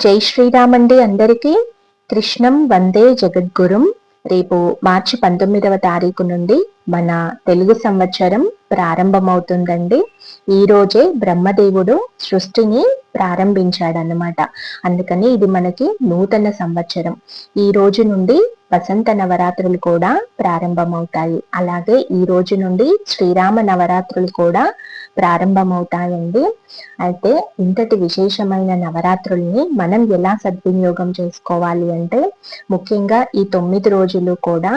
జై శ్రీరామ్ అండి అందరికీ. కృష్ణం వందే జగద్గురుం. రేపు మార్చి 19వ తారీఖు నుండి మన తెలుగు సంవత్సరం ప్రారంభమవుతుందండి. ఈ రోజే బ్రహ్మదేవుడు సృష్టిని ప్రారంభించాడనమాట. అందుకని ఇది మనకి నూతన సంవత్సరం. ఈ రోజు నుండి వసంత నవరాత్రులు కూడా ప్రారంభమవుతాయి. అలాగే ఈ రోజు నుండి శ్రీరామ నవరాత్రులు కూడా ప్రారంభమవుతాయండి. అయితే ఇంతటి విశేషమైన నవరాత్రుల్ని మనం ఎలా సద్వినియోగం చేసుకోవాలి అంటే, ముఖ్యంగా ఈ 9 రోజులు కూడా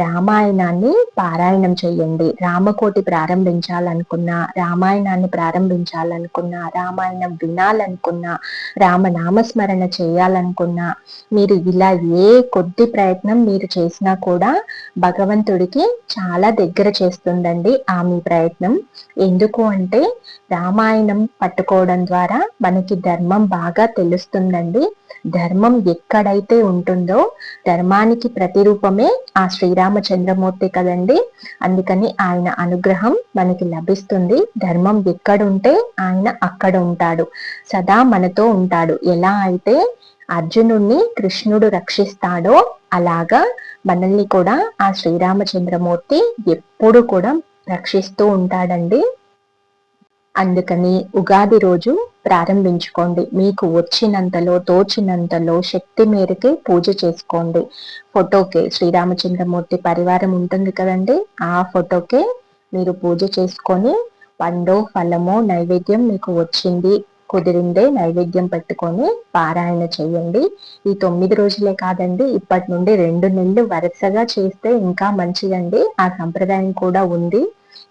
రామాయణాన్ని పారాయణం చేయండి. రామకోటి ప్రారంభించాలనుకున్నా, రామాయణాన్ని ప్రారంభించాలనుకున్నా, రామాయణం వినాలనుకున్నా, రామనామస్మరణ చేయాలనుకున్నా, మీరు ఇలా ఏ కొద్ది ప్రయత్నం మీరు చేసినా కూడా భగవంతుడికి చాలా దగ్గర చేస్తుందండి ఆ మీ ప్రయత్నం. ఎందుకు అంటే రామాయణం పట్టుకోవడం ద్వారా మనకి ధర్మం బాగా తెలుస్తుందండి. ధర్మం ఎక్కడైతే ఉంటుందో ధర్మానికి ప్రతిరూపమే ఆ శ్రీరామచంద్రమూర్తి కదండి. అందుకని ఆయన అనుగ్రహం మనకి లభిస్తుంది. ధర్మం ఎక్కడుంటే ఆయన అక్కడ ఉంటాడు, సదా మనతో ఉంటాడు. ఎలా అయితే అర్జునుడిని కృష్ణుడు రక్షిస్తాడో అలాగా మనల్ని కూడా ఆ శ్రీరామచంద్రమూర్తి ఎప్పుడు కూడా రక్షిస్తూ ఉంటాడండి. అందుకని ఉగాది రోజు ప్రారంభించుకోండి. మీకు వచ్చినంతలో తోచినంతలో శక్తి మేరకే పూజ చేసుకోండి. ఫోటోకే, శ్రీరామచంద్రమూర్తి పరివారం ఉంటుంది కదండి, ఆ ఫోటోకే మీరు పూజ చేసుకొని పండో ఫలమో నైవేద్యం మీకు వచ్చింది కుదిరిందే నైవేద్యం పెట్టుకొని పారాయణ చేయండి. ఈ 9 రోజులే కాదండి, ఇప్పటి నుండి 2 నెలలు వరుసగా చేస్తే ఇంకా మంచిదండి. ఆ సంప్రదాయం కూడా ఉంది.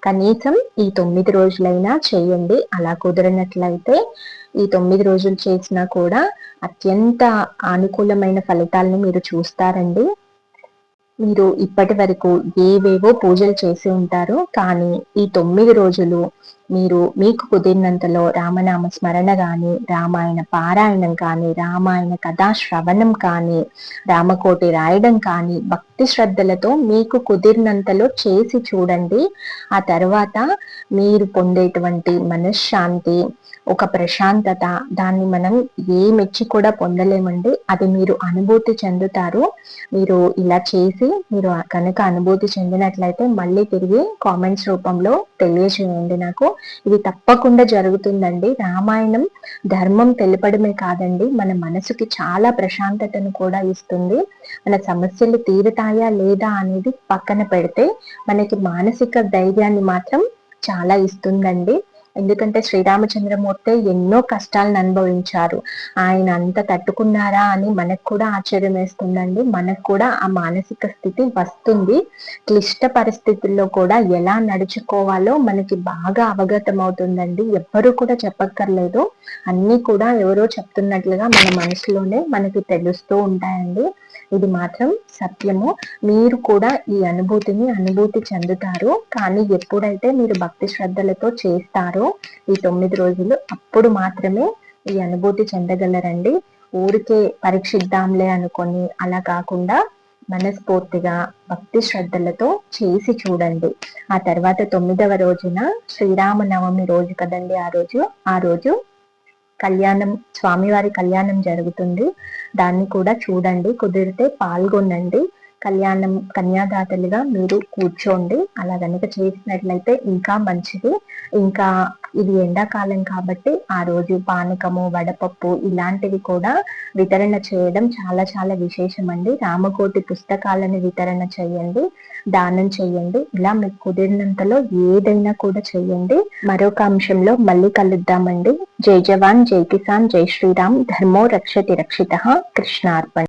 కనీసం ఈ 9 రోజులైనా చేయండి. అలా కుదిరినట్లయితే ఈ 9 రోజులు చేసినా కూడా అత్యంత అనుకూలమైన ఫలితాలను మీరు చూస్తారండి. మీరు ఇప్పటి వరకు ఏవేవో పూజలు చేసి ఉంటారు, కానీ ఈ 9 రోజులు మీరు మీకు కుదిరినంతలో రామనామ స్మరణ కానీ, రామాయణ పారాయణం కానీ, రామాయణ కథా శ్రవణం కానీ, రామకోటి రాయడం కానీ భక్తి శ్రద్ధలతో మీకు కుదిరినంతలో చేసి చూడండి. ఆ తర్వాత మీరు పొందేటువంటి మనశ్శాంతి, ఒక ప్రశాంతత, దాన్ని మనం ఏ మెచ్చి కూడా పొందలేమండి. అది మీరు అనుభూతి చెందుతారు. మీరు ఇలా చేసి మీరు కనుక అనుభూతి చెందినట్లయితే మళ్ళీ తిరిగి కామెంట్స్ రూపంలో తెలియజేయండి నాకు. ఇది తప్పకుండా జరుగుతుందండి. రామాయణం ధర్మం తెలపడమే కాదండి, మన మనసుకి చాలా ప్రశాంతతను కూడా ఇస్తుంది. మన సమస్యలు తీరుతాయా లేదా అనేది పక్కన పెడితే మనకి మానసిక ధైర్యాన్ని మాత్రం చాలా ఇస్తుందండి. ఎందుకంటే శ్రీరామచంద్రమూర్తి ఎన్నో కష్టాలను అనుభవించారు. ఆయన అంత తట్టుకున్నారా అని మనకు కూడా ఆశ్చర్యం వేస్తుందండి. మనకు కూడా ఆ మానసిక స్థితి వస్తుంది. క్లిష్ట పరిస్థితుల్లో కూడా ఎలా నడుచుకోవాలో మనకి బాగా అవగతం అవుతుందండి. ఎవ్వరూ కూడా చెప్పక్కర్లేదు, అన్నీ కూడా ఎవరో చెప్తున్నట్లుగా మన మనసులోనే మనకి తెలుస్తూ ఉంటాయండి. ఇది మాత్రం సత్యము. మీరు కూడా ఈ అనుభూతి చెందుతారు. కానీ ఎప్పుడైతే మీరు భక్తి శ్రద్ధలతో చేస్తారో ఈ 9 రోజులు, అప్పుడు మాత్రమే ఈ అనుభూతి చెందగలరండి. ఊరికే పరీక్షిద్దాంలే అనుకొని అలా కాకుండా మనస్ఫూర్తిగా భక్తి శ్రద్ధలతో చేసి చూడండి. ఆ తర్వాత 9వ రోజున శ్రీరామనవమి రోజు కదండి, ఆ రోజు కళ్యాణం, స్వామివారి కళ్యాణం జరుగుతుంది. దాన్ని కూడా చూడండి, కుదిరితే పాల్గొనండి. కళ్యాణం కన్యాదాతలుగా మీరు కూర్చోండి. అలా కనుక చేసినట్లయితే ఇంకా మంచిది. ఇంకా ఇది ఎండాకాలం కాబట్టి ఆ రోజు పానకము, వడపప్పు ఇలాంటివి కూడా వితరణ చేయడం చాలా చాలా విశేషం అండి. రామకోటి పుస్తకాలను వితరణ చేయండి, దానం చేయండి. ఇలా మీకు కుదిరినంతలో ఏదైనా కూడా చేయండి. మరొక అంశంలో మళ్ళీ కలుద్దామండి. జై జవాన్, జై కిసాన్, జై శ్రీరామ్. ధర్మో రక్షతి రక్షితః. కృష్ణార్పణ.